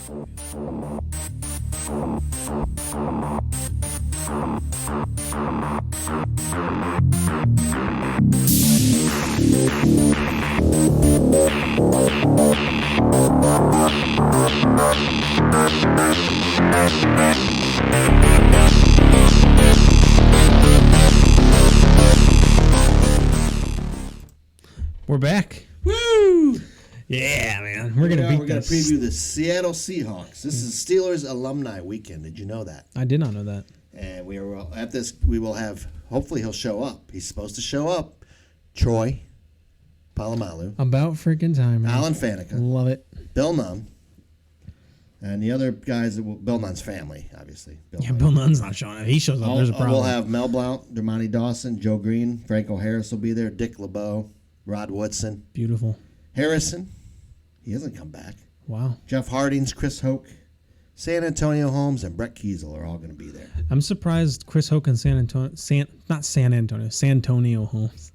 We're back. Woo! Yeah, man. We're gonna preview the Seattle Seahawks. This is Steelers alumni weekend. Did you know that? I did not know that. And we are at this. We will have. Hopefully, he'll show up. He's supposed to show up. Troy Polamalu. About freaking time, man. Alan Faneca. Love it. Bill Nunn. And the other guys, Bill Nunn's family, obviously. Bill Nunn's not showing up. He shows up. There's a problem. We'll have Mel Blount, Dermontti Dawson, Joe Green, Franco Harris will be there, Dick LeBeau, Rod Woodson. Beautiful. Harrison. He hasn't come back. Wow. Jeff Hardings, Chris Hoke, San Antonio Holmes, and Brett Kiesel are all going to be there. I'm surprised Chris Hoke and Santonio Holmes.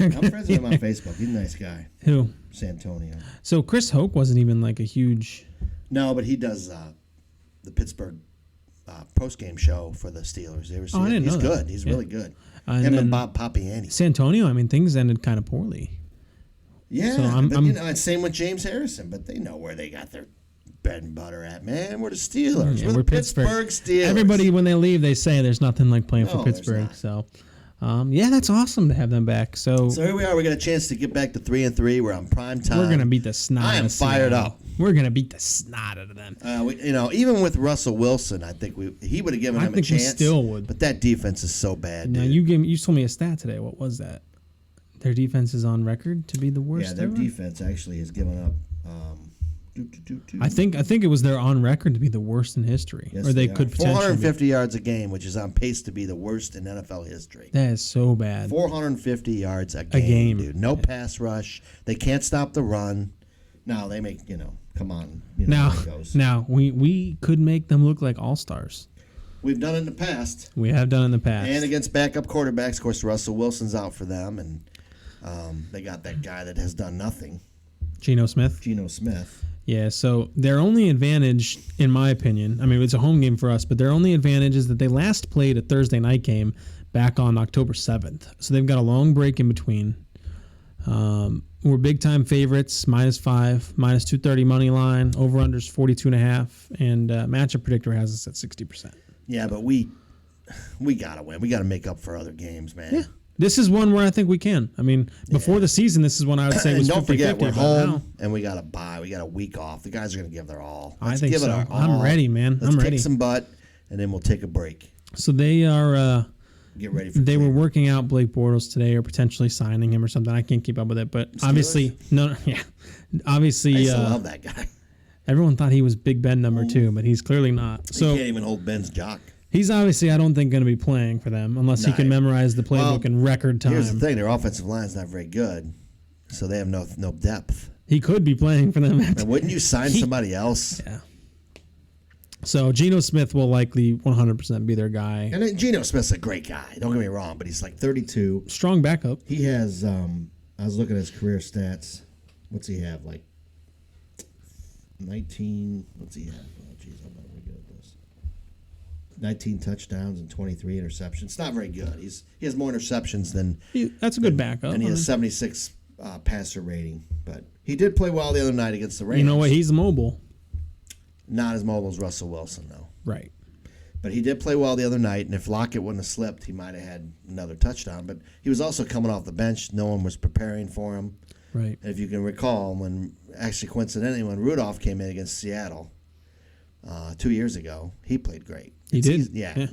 I'm friends with him on Facebook. He's a nice guy. Who? Santonio. So Chris Hoke wasn't even like a huge... No, but he does the Pittsburgh post-game show for the Steelers. I didn't know He's good. that. He's really good. And and Bob Papiani. Santonio, I mean, things ended kind of poorly. Yeah, so it's same with James Harrison, but they know where they got their bread and butter at, man. We're the Steelers. Yeah, we're the Pittsburgh Steelers. Everybody, when they leave, they say there's nothing like playing for Pittsburgh. So, that's awesome to have them back. So here we are. We got a chance to get back to 3-3. We're on prime time. We're going to beat the snot. I am fired up. We're going to beat the snot out of them. Even with Russell Wilson, I think he would have given him a chance. I think we still would. But that defense is so bad. Now, you told me a stat today. What was that? Their defense is on record to be the worst. Yeah, their defense actually has given up. I think it was their on record to be the worst in history, yes, or they could potentially 450 yards a game, which is on pace to be the worst in NFL history. That is so bad. 450 yards a game, dude. No pass rush. They can't stop the run. Now they make come on. Now we could make them look like all-stars. We've done it in the past. We have done it in the past, and against backup quarterbacks. Of course, Russell Wilson's out for them, and they got that guy that has done nothing. Geno Smith. Yeah, so their only advantage, in my opinion, I mean, it's a home game for us, but their only advantage is that they last played a Thursday night game back on October 7th. So they've got a long break in between. We're big-time favorites, -5, -230 money line, over-unders 42.5, and matchup predictor has us at 60%. Yeah, but we got to win. We got to make up for other games, man. Yeah. This is one where I think we can. I mean, before the season, this is one I would say was 50-50. Don't forget, we're home, and we got to bye. We got a week off. The guys are going to give their all. I think so. I'm ready, man. Let's ready. kick some butt, and then we'll take a break. So they are... Get ready for They were working out Blake Bortles today, or potentially signing him or something. I can't keep up with it, but obviously, obviously, I still love that guy. Everyone thought he was Big Ben number 2, but he's clearly not. So he can't even hold Ben's jock. He's obviously, I don't think, going to be playing for them unless he can memorize the playbook in record time. Here's the thing: their offensive line's not very good, so they have no depth. He could be playing for them. Now, wouldn't you sign somebody else? Yeah. So Geno Smith will likely 100% be their guy. And Geno Smith's a great guy. Don't get me wrong, but he's like 32. Strong backup. He has. I was looking at his career stats. What's he have? Like 19. What's he have? Oh, geez, I'm not very good at this. 19 touchdowns and 23 interceptions. It's not very good. He has more interceptions than. That's a good backup. And he has 76 passer rating. But he did play well the other night against the Rams. You know what? He's mobile. Not as mobile as Russell Wilson, though. Right. But he did play well the other night, and if Lockett wouldn't have slipped, he might have had another touchdown. But he was also coming off the bench. No one was preparing for him. Right. And if you can recall, coincidentally, when Rudolph came in against Seattle 2 years ago, he played great. He did? Yeah.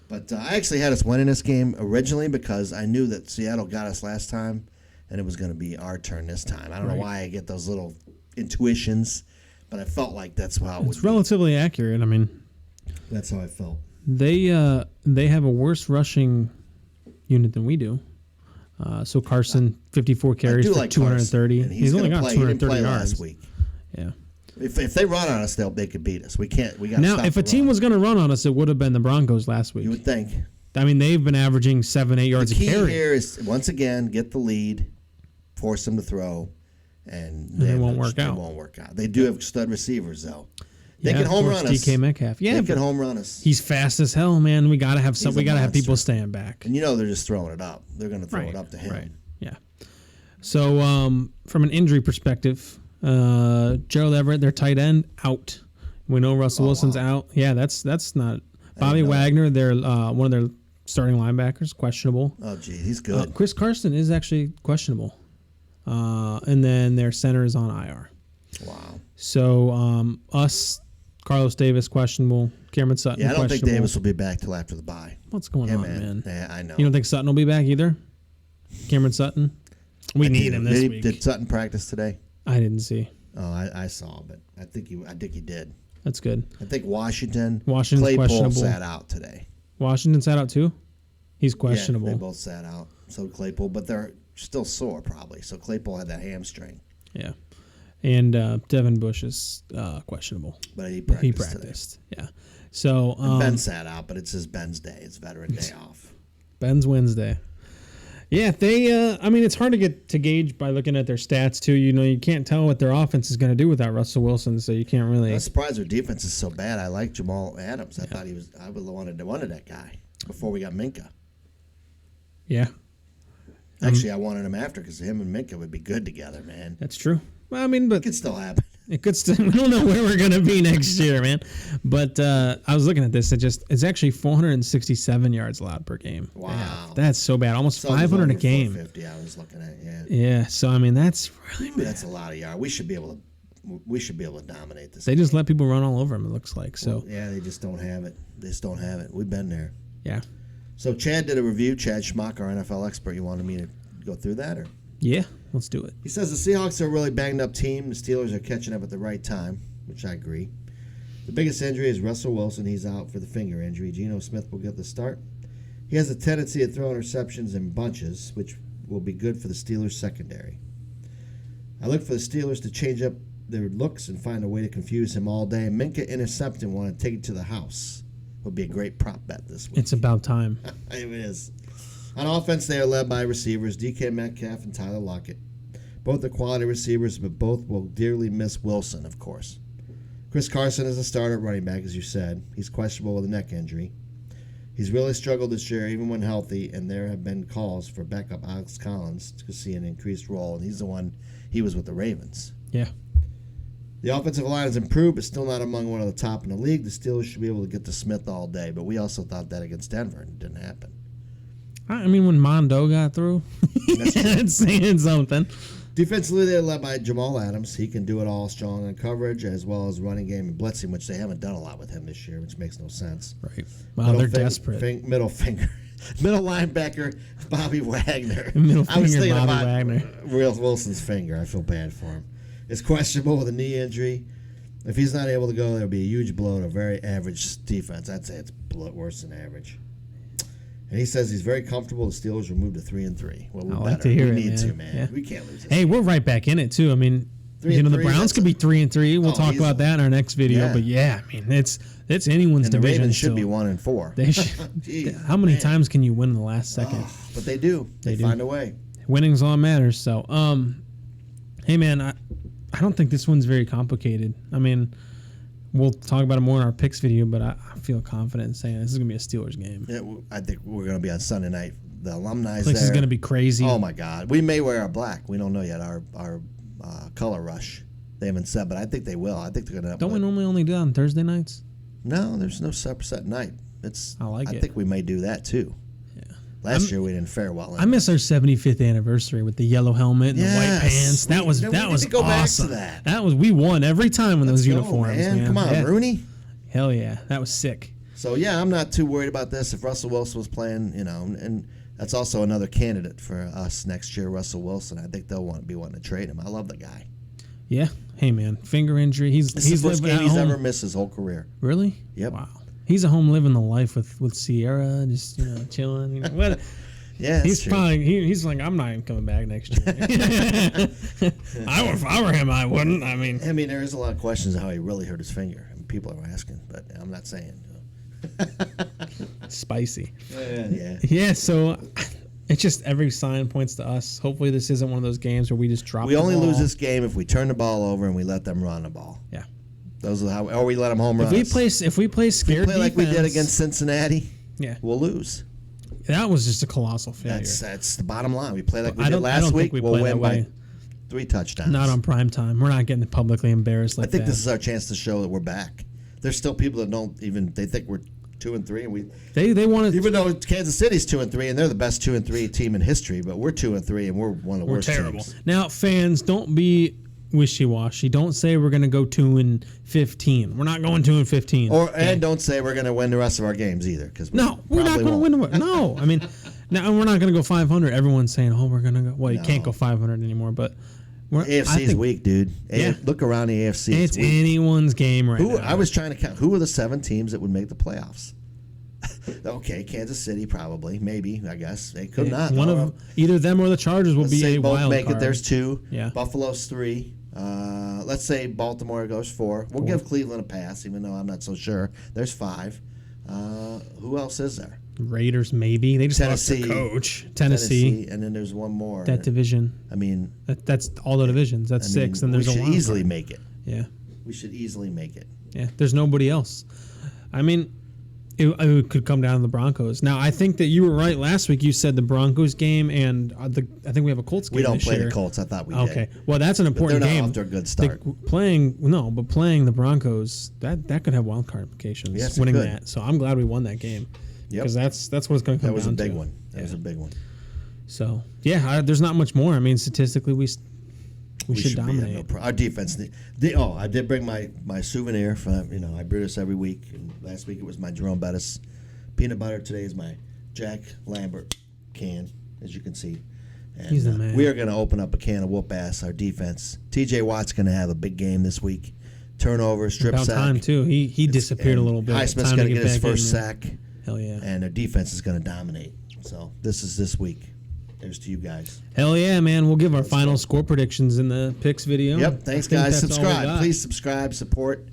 But I actually had us winning this game originally because I knew that Seattle got us last time, and it was going to be our turn this time. I don't know why I get those little intuitions, but I felt like that's how it was. It's relatively accurate. I mean, that's how I felt. They have a worse rushing unit than we do. So Carson, 54 carries for 230. Carson, he's only got 230 yards last week. Yeah. If they run on us, they could beat us. We can't. We got now. If a team was going to run on us, it would have been the Broncos last week. You would think. I mean, they've been averaging 7-8 yards a carry. The key here is once again get the lead, force them to throw, and it won't work out. It won't work out. They do have stud receivers though. They can home run us. DK Metcalf. Yeah, they can home run us. He's fast as hell, man. We gotta have some. We gotta have people staying back. And they're just throwing it up. They're gonna throw it up to him. Right. Yeah. So from an injury perspective, Gerald Everett, their tight end, out. We know Russell Wilson's out. Yeah, that's not. Bobby Wagner, their one of their starting linebackers, questionable. Oh, gee, he's good. Chris Carson is actually questionable. And then their center is on IR. Wow. So Carlos Davis, questionable. Cameron Sutton, I don't think Davis will be back till after the bye. What's going on, man? Yeah, I know. You don't think Sutton will be back either? Cameron Sutton? We need him this week. Did Sutton practice today? I didn't see. Oh, I saw, but I think he did. That's good. I think Washington's Claypool questionable. Sat out today. Washington sat out too? He's questionable. Yeah, they both sat out. So Claypool, but they're still sore probably. So Claypool had that hamstring. Yeah. And Devin Bush is questionable. But he practiced. Yeah. So Ben sat out, but it's Ben's day. It's Veteran Day off. Ben's Wednesday. Yeah, they. It's hard to get to gauge by looking at their stats too. You can't tell what their offense is going to do without Russell Wilson, so you can't really. I'm surprised their defense is so bad. I like Jamal Adams. I thought I would have wanted that guy before we got Minka. Yeah. Actually, I wanted him after because him and Minka would be good together, man. That's true. Well, but it could still happen. It could still. We don't know where we're gonna be next year, man. But I was looking at this. It's actually 467 yards allowed per game. Wow, yeah, that's so bad. Almost 500 a game. 450. I was looking at. Yeah. Yeah. So that's really bad. That's a lot of yards. We should be able to dominate this. They just let people run all over them. It looks like so. Well, yeah, they just don't have it. We've been there. Yeah. So Chad did a review. Chad Schmuck, our NFL expert. You wanted me to go through that, or? Yeah, let's do it. He says the Seahawks are a really banged up team. The Steelers are catching up at the right time, which I agree. The biggest injury is Russell Wilson. He's out for the finger injury. Geno Smith will get the start. He has a tendency to throw interceptions in bunches, which will be good for the Steelers secondary. I look for the Steelers to change up their looks and find a way to confuse him all day. Minka intercepting want to take it to the house. Would be a great prop bet this week. It's about time. It is. On offense, they are led by receivers DK Metcalf and Tyler Lockett. Both are quality receivers, but both will dearly miss Wilson, of course. Chris Carson is a starter at running back, as you said. He's questionable with a neck injury. He's really struggled this year, even when healthy, and there have been calls for backup Alex Collins to see an increased role, and he was with the Ravens. Yeah. The offensive line has improved, but still not among one of the top in the league. The Steelers should be able to get to Smith all day, but we also thought that against Denver, and it didn't happen. When Mondo got through, it's saying something. Defensively, they're led by Jamal Adams. He can do it all, strong on coverage as well as running game and blitzing, which they haven't done a lot with him this year, which makes no sense. Right. Wow, they're desperate. Middle linebacker, Bobby Wagner. I was thinking Bobby Wagner. Wilson's finger. I feel bad for him. It's questionable with a knee injury. If he's not able to go, there'll be a huge blow to a very average defense. I'd say it's worse than average. And he says he's very comfortable. The Steelers will move to 3-3. Well, we're better. We need to, man. Yeah. We can't lose this. Hey, we're right back in it too. The Browns could be 3-3. We'll talk about that in our next video. Yeah. But it's anyone's division. The Ravens should be 1-4. They should. Jeez, how many times can you win in the last second? But they do. They find a way. Winning's all that matters. So, hey man, I don't think this one's very complicated. We'll talk about it more in our picks video, but I feel confident in saying this is going to be a Steelers game. Yeah, I think we're going to be on Sunday night. The alumni place is going to be crazy. Oh, my God. We may wear our black. We don't know yet. Our color rush. They haven't said, but I think they will. I think they're going to. Don't we normally only do that on Thursday nights? No, there's no set night. I think we may do that, too. Last year we didn't fare well. I miss our 75th anniversary with the yellow helmet and the white pants. That was go awesome. Back to that. We won every time in those uniforms, man. Come on, Rooney. Hell yeah, that was sick. So yeah, I'm not too worried about this. If Russell Wilson was playing, and that's also another candidate for us next year, Russell Wilson. I think they'll be wanting to trade him. I love the guy. Yeah. Hey man, finger injury. He's the first game he's ever missed his whole career. Really? Yep. Wow. He's at home living the life with Sierra, just chilling. What? Yeah, he's probably he's like, I'm not even coming back next year. If I were him, I wouldn't. There is a lot of questions on how he really hurt his finger. People are asking, but I'm not saying. Spicy. Yeah. Yeah. So it's just every sign points to us. Hopefully, this isn't one of those games where we just drop. We only lose this game if we turn the ball over and we let them run the ball. Yeah. Those are how, or we let them home run. If we play scared defense, like we did against Cincinnati, yeah, we'll lose. That was just a colossal failure. That's the bottom line. We play like we did last week. We'll win by 3 touchdowns. Not on prime time. We're not getting publicly embarrassed like that. I think this is our chance to show that we're back. There's still people that don't even. They think we're 2-3, and they want to. Even though Kansas City's 2-3, and they're the best 2-3 team in history, but we're 2-3, and we're one of the worst terrible teams. Now, fans, don't be wishy-washy. Don't say we're going to go 2-15. We're not going 2-15. And don't say we're going to win the rest of our games either, because we're not going to win. No, I mean, now we're not going to go 500. Everyone's saying, "Oh, we're going to go." Well, you can't go 500 anymore, but AFC's weak, dude. Yeah. Look around the AFC. It's anyone's game right now. I was trying to count. Who are the 7 teams that would make the playoffs? Okay, Kansas City probably, maybe. I guess they could not. One of either them or the Chargers will be a both wild make card. It. There's 2. Yeah. Buffalo's 3. Let's say Baltimore goes 4. We'll give Cleveland a pass, even though I'm not so sure. There's 5. Who else is there? Raiders, maybe. They just lost their coach. Tennessee, and then there's one more. That division. I mean, that's all the divisions. That's 6, and there's a we wild should easily card. make it. Yeah. We should easily make it. Yeah. There's nobody else. I mean, it could come down to the Broncos. Now, I think that you were right last week. You said the Broncos game, and I think we have a Colts game. We don't this play year. the Colts. I thought we did. Okay, well, that's an important game. game. Off to a good start. Playing the Broncos that could have wild card implications. Yes, winning that, so I'm glad we won that game. Yep. Because that's what it's going to come down to. That was a big one. That was a big one. So there's not much more. I mean, statistically, we should dominate. Our defense. I did bring my souvenir. I brew this every week. And last week it was my Jerome Bettis peanut butter. Today is my Jack Lambert can, as you can see. And, he's the man. We are going to open up a can of whoop ass. Our defense. T.J. Watt's going to have a big game this week. Turnover, strip About sack. Time too. He disappeared a little bit. Highsmith's going to get his first sack. Hell yeah. And their defense is going to dominate. So this is this week. There's to you guys. Hell yeah, man. We'll give our final score predictions in the picks video. Yep. Thanks, guys. Subscribe. Please subscribe, support,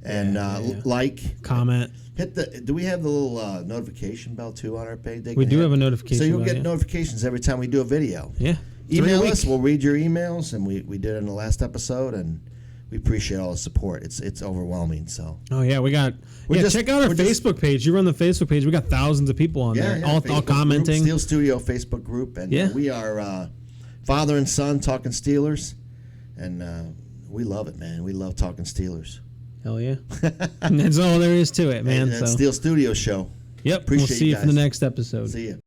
and like. Comment. Do we have the little notification bell, too, on our page? We do have a notification bell. So you'll get notifications every time we do a video. Yeah. Email us. We'll read your emails, and we did it in the last episode, and we appreciate all the support. It's overwhelming. So. Oh yeah, check out our Facebook page. You run the Facebook page. We got thousands of people on there, all commenting. Steel Studio Facebook group, and we are father and son talking Steelers, and we love it, man. We love talking Steelers. Hell yeah, and that's all there is to it, man. Steel Studio show. Yep, we'll see you for the next episode. See you.